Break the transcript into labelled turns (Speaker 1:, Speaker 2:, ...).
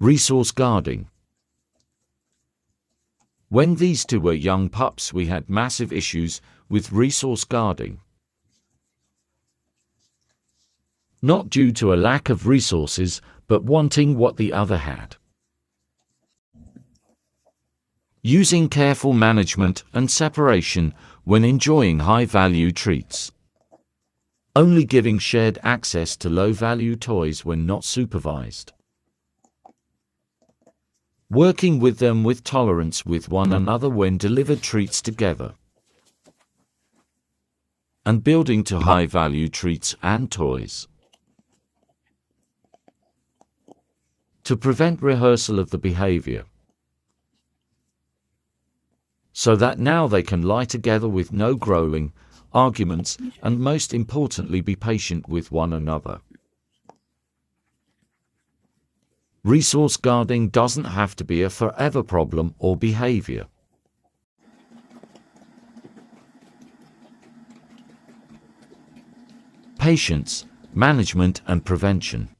Speaker 1: Resource guarding. When these two were young pups, we had massive issues with resource guarding. Not due to a lack of resources, but wanting what the other had. Using careful management and separation when enjoying high-value treats. Only giving shared access to low-value toys when not supervised. Working with them with tolerance with one another when delivered treats together. And building to high-value treats and toys. To prevent rehearsal of the behavior. So that now they can lie together with no growling, arguments, and most importantly be patient with one another. Resource guarding doesn't have to be a forever problem or behavior. Patience, management and prevention.